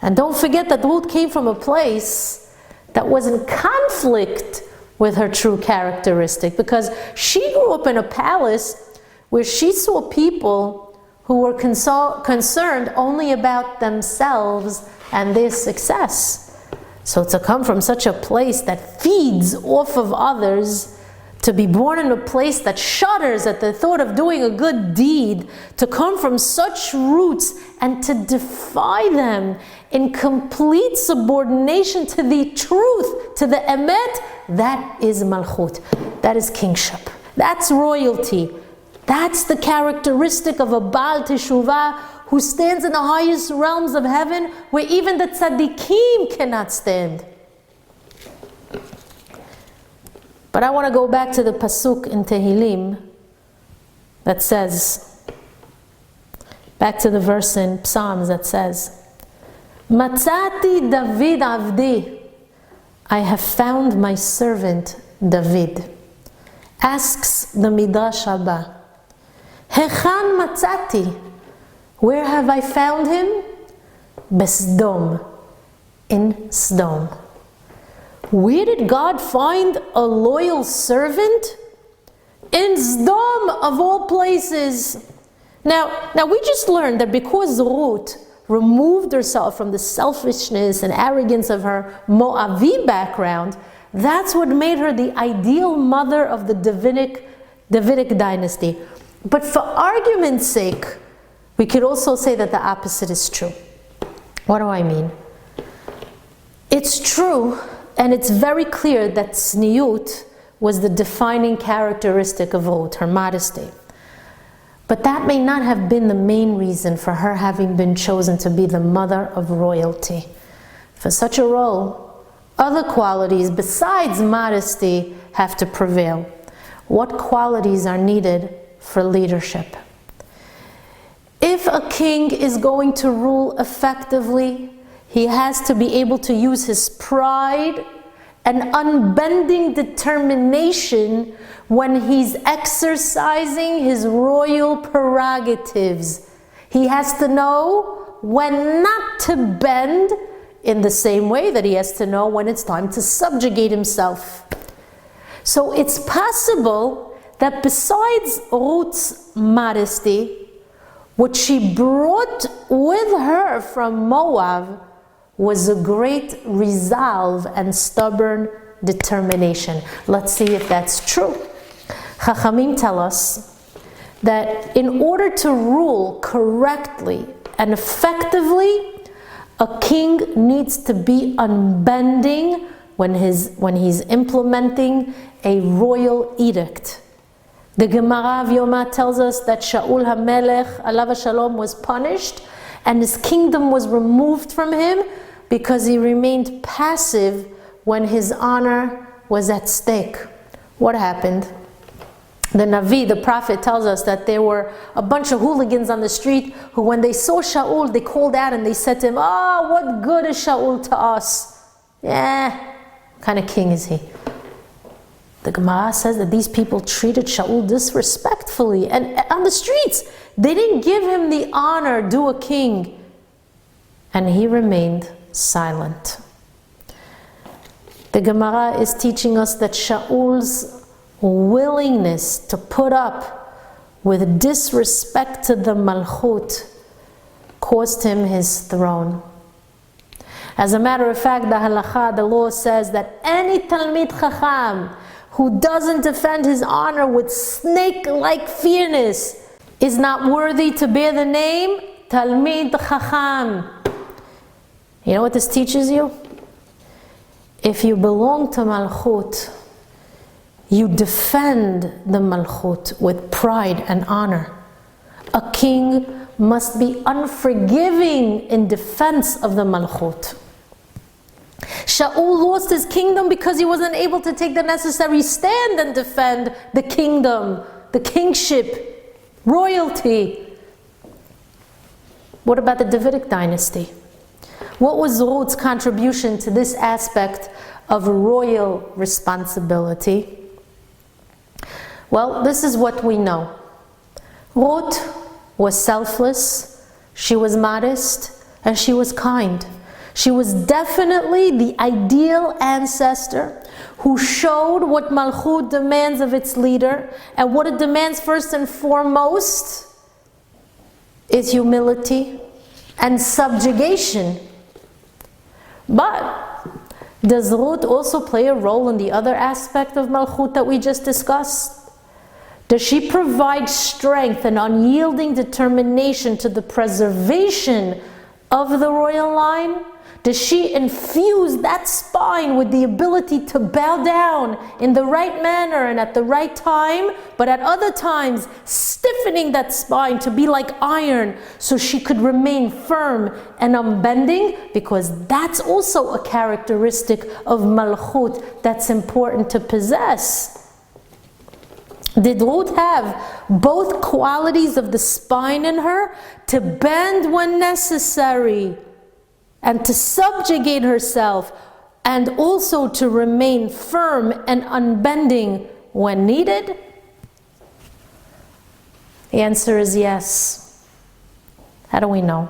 And don't forget that Ruth came from a place that was in conflict with her true characteristic, because she grew up in a palace where she saw people who were concerned only about themselves and their success. So to come from such a place that feeds off of others, to be born in a place that shudders at the thought of doing a good deed, to come from such roots and to defy them in complete subordination to the truth, to the emet, that is malchut, that is kingship, that's royalty. That's the characteristic of a Baal Teshuvah who stands in the highest realms of heaven where even the tzaddikim cannot stand. But I want to go back to the pasuk in Tehillim that says, back to the verse in Psalms that says, Matzati David Avdi, I have found my servant David. Asks the Midrash Haba, Hechan Matzati, where have I found him? Besdom, in Sdom. Where did God find a loyal servant? In Sdom, of all places. Now we just learned that because Ruth removed herself from the selfishness and arrogance of her Moavi background, that's what made her the ideal mother of the Davidic dynasty. But for argument's sake, we could also say that the opposite is true. What do I mean? It's true, and it's very clear that tzniut was the defining characteristic of Ruth, her modesty. But that may not have been the main reason for her having been chosen to be the mother of royalty. For such a role, other qualities besides modesty have to prevail. What qualities are needed for leadership? If a king is going to rule effectively, he has to be able to use his pride and unbending determination when he's exercising his royal prerogatives. He has to know when not to bend, in the same way that he has to know when it's time to subjugate himself. So it's possible that besides Ruth's modesty, what she brought with her from Moab was a great resolve and stubborn determination. Let's see if that's true. Chachamim tell us that in order to rule correctly and effectively, a king needs to be unbending when he's implementing a royal edict. The Gemara of Yoma tells us that Shaul HaMelech, alav shalom, was punished and his kingdom was removed from him because he remained passive when his honor was at stake. What happened? The Navi, the prophet, tells us that there were a bunch of hooligans on the street who, when they saw Shaul, they called out and they said to him, "Oh, what good is Shaul to us? What kind of king is he?" The Gemara says that these people treated Shaul disrespectfully, and on the streets, they didn't give him the honor due a king, and he remained silent. The Gemara is teaching us that Shaul's willingness to put up with disrespect to the Malchut cost him his throne. As a matter of fact, the halakha, the law says that any Talmid Chacham who doesn't defend his honor with snake-like fierceness is not worthy to bear the name Talmid Chacham. You know what this teaches you? If you belong to Malchut, you defend the Malchut with pride and honor. A king must be unforgiving in defense of the Malchut. Shaul lost his kingdom because he wasn't able to take the necessary stand and defend the kingdom, the kingship, royalty. What about the Davidic dynasty? What was Ruth's contribution to this aspect of royal responsibility? Well, this is what we know. Ruth was selfless, she was modest, and she was kind. She was definitely the ideal ancestor who showed what Malchut demands of its leader, and what it demands first and foremost is humility and subjugation. But does Ruth also play a role in the other aspect of Malchut that we just discussed? Does she provide strength and unyielding determination to the preservation of the royal line? Does she infuse that spine with the ability to bow down in the right manner and at the right time, but at other times stiffening that spine to be like iron so she could remain firm and unbending? Because that's also a characteristic of Malchut that's important to possess. Did Ruth have both qualities of the spine in her, to bend when necessary and to subjugate herself, and also to remain firm and unbending when needed? The answer is yes. How do we know?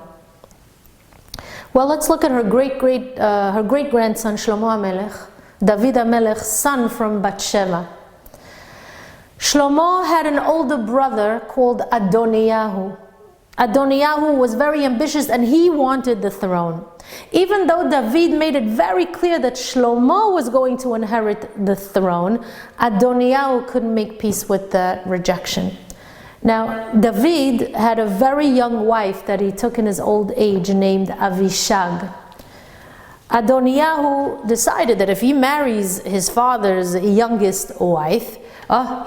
Well, let's look at her great-grandson Shlomo HaMelech, David HaMelech, son from Bathsheba. Shlomo had an older brother called Adoniyahu. Adoniyahu was very ambitious and he wanted the throne. Even though David made it very clear that Shlomo was going to inherit the throne, Adoniyahu couldn't make peace with the rejection. Now, David had a very young wife that he took in his old age named Avishag. Adoniyahu decided that if he marries his father's youngest wife,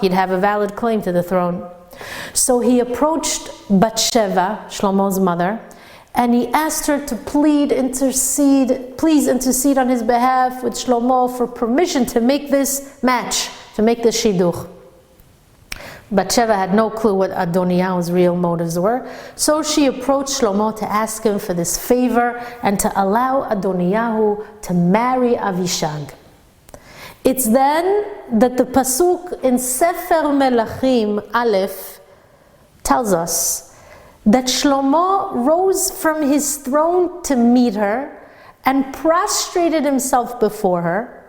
he'd have a valid claim to the throne. So he approached Bathsheba, Shlomo's mother, and he asked her to please intercede on his behalf with Shlomo for permission to make this match, to make this shidduch. Bathsheba had no clue what Adoniyahu's real motives were, so she approached Shlomo to ask him for this favor and to allow Adoniyahu to marry Avishag. It's then that the pasuk in Sefer Melachim Aleph tells us that Shlomo rose from his throne to meet her and prostrated himself before her.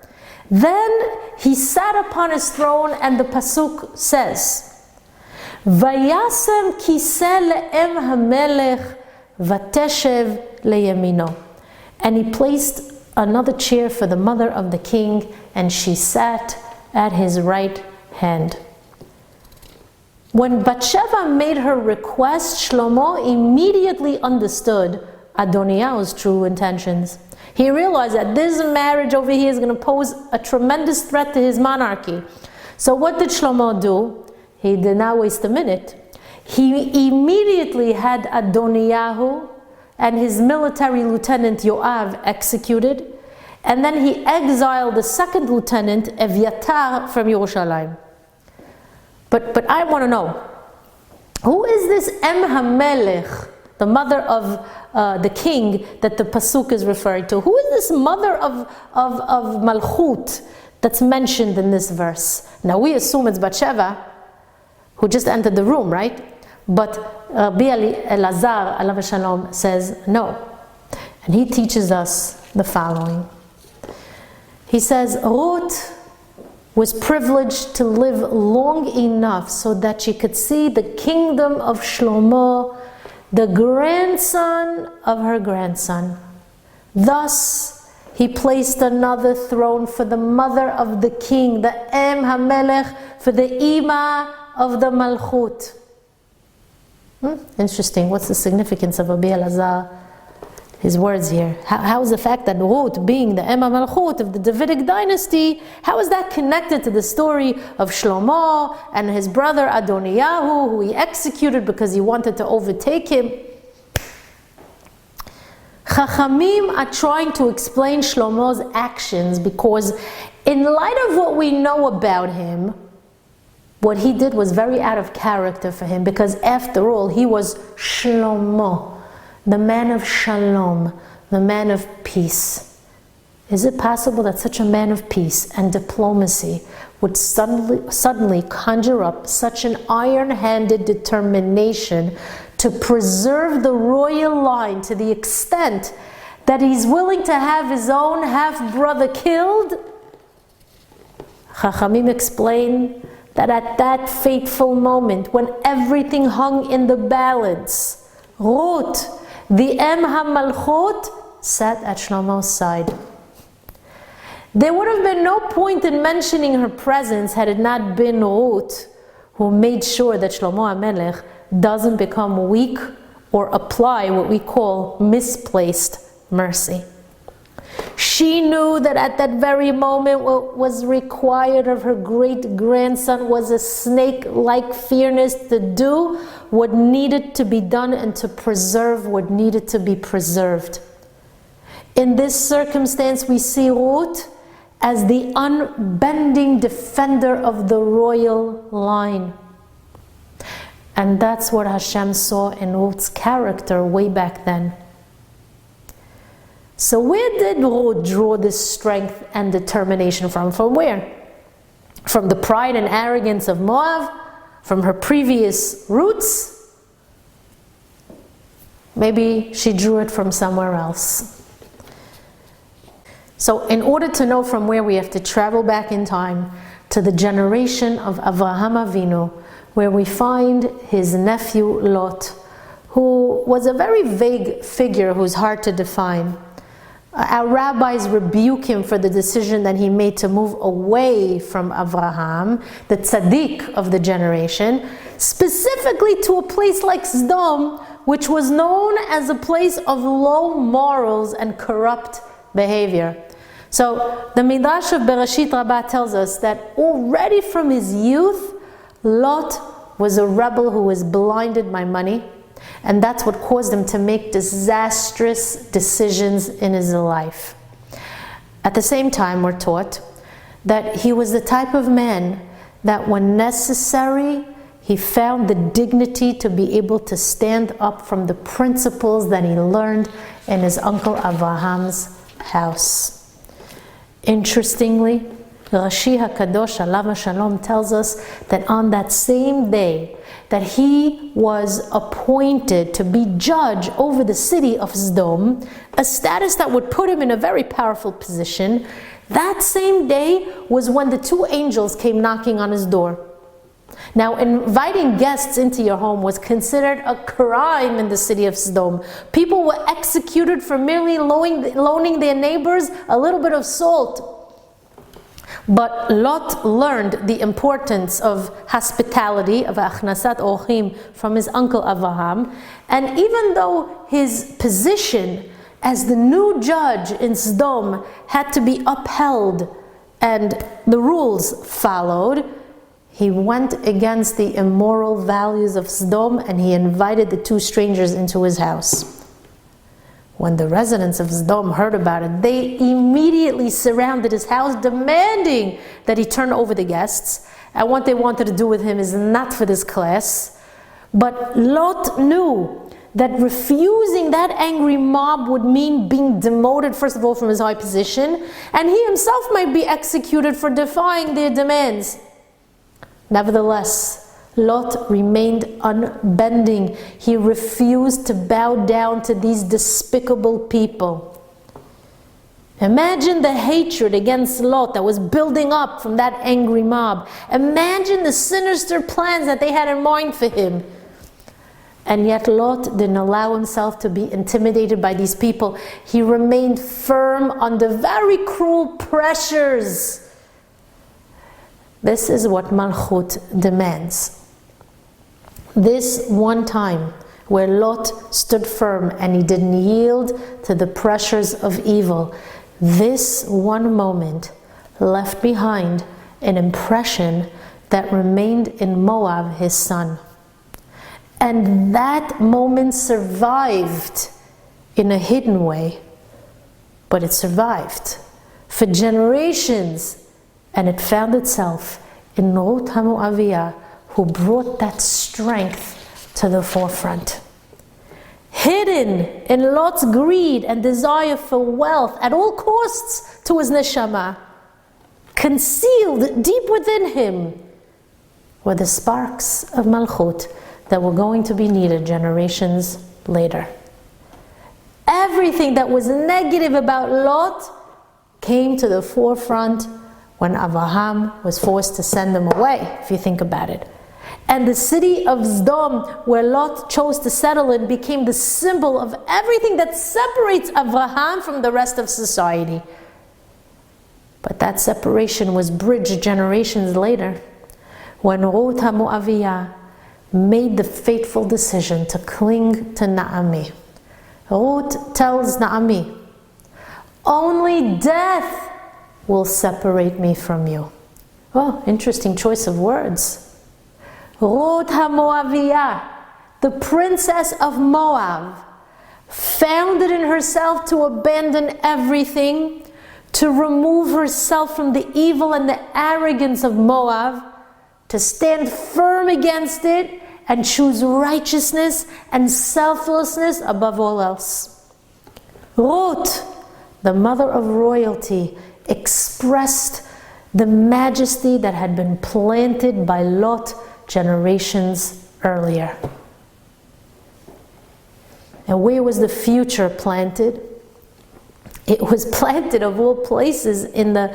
Then he sat upon his throne, and the pasuk says, "Vayasem kiseh le'em hamelech vateshev leyamino," and he placed another chair for the mother of the king, and she sat at his right hand. When Bathsheba made her request, Shlomo immediately understood Adoniyahu's true intentions. He realized that this marriage over here is going to pose a tremendous threat to his monarchy. So what did Shlomo do? He did not waste a minute. He immediately had Adoniyahu and his military lieutenant Yoav executed, and then he exiled the second lieutenant Evyatar from Yerushalayim. But I want to know, who is this Em HaMelech, the mother of the king that the pasuk is referring to? Who is this mother of Malchut that's mentioned in this verse? Now we assume it's Bathsheba, who just entered the room, right? But Rabbi Elazar, alav shalom, says no. And he teaches us the following. He says, Ruth was privileged to live long enough so that she could see the kingdom of Shlomo, the grandson of her grandson. Thus, he placed another throne for the mother of the king, the Em HaMelech, for the Ima of the Malchut. Interesting. What's the significance of Rabbi Elazar, his words here? How is the fact that Ruth, being the Em HaMalchut of the Davidic dynasty, how is that connected to the story of Shlomo and his brother Adoniyahu, who he executed because he wanted to overtake him? Chachamim are trying to explain Shlomo's actions because, in light of what we know about him, what he did was very out of character for him, because after all, he was Shlomo, the man of shalom, the man of peace. Is it possible that such a man of peace and diplomacy would suddenly conjure up such an iron-handed determination to preserve the royal line to the extent that he's willing to have his own half-brother killed? Chachamim explain that at that fateful moment, when everything hung in the balance, Ruth, the Em HaMalchut, sat at Shlomo's side. There would have been no point in mentioning her presence had it not been Ruth who made sure that Shlomo HaMelech doesn't become weak or apply what we call misplaced mercy. She knew that at that very moment what was required of her great-grandson was a snake-like fierceness to do what needed to be done and to preserve what needed to be preserved. In this circumstance, we see Ruth as the unbending defender of the royal line. And that's what Hashem saw in Ruth's character way back then. So where did Ruth draw this strength and determination from? From where? From the pride and arrogance of Moab? From her previous roots? Maybe she drew it from somewhere else. So in order to know from where, we have to travel back in time to the generation of Avraham Avinu, where we find his nephew Lot, who was a very vague figure who's hard to define. Our rabbis rebuke him for the decision that he made to move away from Avraham, the tzaddik of the generation, specifically to a place like Sodom, which was known as a place of low morals and corrupt behavior. So the Midrash of Bereshit Rabbah tells us that already from his youth, Lot was a rebel who was blinded by money, and that's what caused him to make disastrous decisions in his life. At the same time, we're taught that he was the type of man that when necessary, he found the dignity to be able to stand up from the principles that he learned in his uncle Abraham's house. Interestingly, Rashi HaKadosh Alav Shalom tells us that on that same day that he was appointed to be judge over the city of Sodom, a status that would put him in a very powerful position, that same day was when the two angels came knocking on his door. Now, inviting guests into your home was considered a crime in the city of Sodom. People were executed for merely loaning their neighbors a little bit of salt. But Lot learned the importance of hospitality, of achnasat orchim, from his uncle Avraham. And even though his position as the new judge in Sodom had to be upheld and the rules followed, he went against the immoral values of Sodom and he invited the two strangers into his house. When the residents of Sodom heard about it, they immediately surrounded his house, demanding that he turn over the guests. And what they wanted to do with him is not for this class. But Lot knew that refusing that angry mob would mean being demoted, first of all, from his high position, and he himself might be executed for defying their demands. Nevertheless, Lot remained unbending. He refused to bow down to these despicable people. Imagine the hatred against Lot that was building up from that angry mob. Imagine the sinister plans that they had in mind for him. And yet Lot didn't allow himself to be intimidated by these people. He remained firm under very cruel pressures. This is what Malchut demands. This one time where Lot stood firm and he didn't yield to the pressures of evil, this one moment left behind an impression that remained in Moab, his son. And that moment survived in a hidden way, but it survived for generations. And it found itself in Ruth HaMoaviyah, who brought that strength to the forefront. Hidden in Lot's greed and desire for wealth at all costs to his neshama, concealed deep within him were the sparks of Malchut that were going to be needed generations later. everything that was negative about Lot came to the forefront when Abraham was forced to send them away, if you think about it. And the city of Sodom, where Lot chose to settle in, became the symbol of everything that separates Abraham from the rest of society. But that separation was bridged generations later when Ruth HaMoaviyah made the fateful decision to cling to Naomi. Ruth tells Naomi, "Only death will separate me from you." Oh, interesting choice of words. Ruth HaMoaviyah, the princess of Moab, found it in herself to abandon everything, to remove herself from the evil and the arrogance of Moab, to stand firm against it and choose righteousness and selflessness above all else. Ruth, the mother of royalty, expressed the majesty that had been planted by Lot generations earlier. And where was the future planted? It was planted, of all places, in the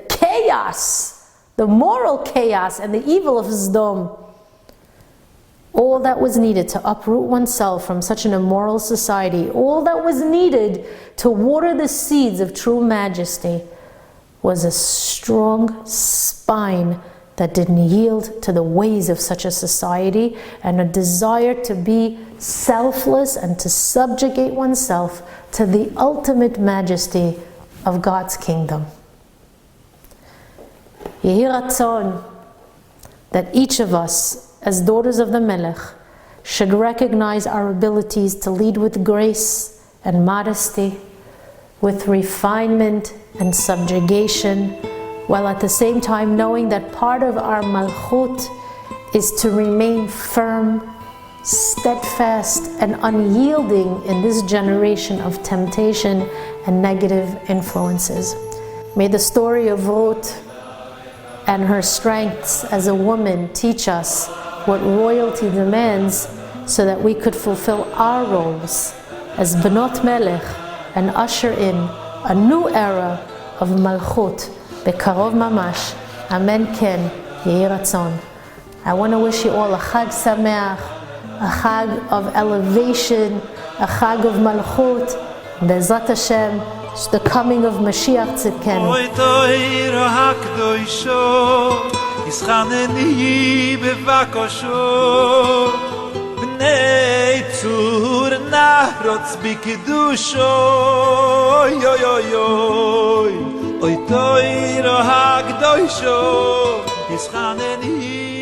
chaos, the moral chaos and the evil of Sodom. All that was needed to uproot oneself from such an immoral society, all that was needed to water the seeds of true majesty, was a strong spine that didn't yield to the ways of such a society, and a desire to be selfless and to subjugate oneself to the ultimate majesty of God's kingdom. Yehi Ratzon that each of us, as daughters of the Melech, should recognize our abilities to lead with grace and modesty, with refinement and subjugation, while at the same time knowing that part of our malchut is to remain firm, steadfast, and unyielding in this generation of temptation and negative influences. May the story of Ruth and her strengths as a woman teach us what royalty demands, so that we could fulfill our roles as Benot Melech and usher in a new era of malchut. Bekarov mamash. Amen ken. Yehi Ratzon. I want to wish you all a Chag Sameach, a Chag of elevation, a Chag of malchut. Be'ezrat Hashem, it's the coming of Mashiach Tzidkenu. Oy Torah HaKadoshah, Ischaneni bevakosho, Bnei Tzur Nahrotz b'kedusho, Yoy Yoy Yoy. Oy Torah HaKadoshah, Ischaneni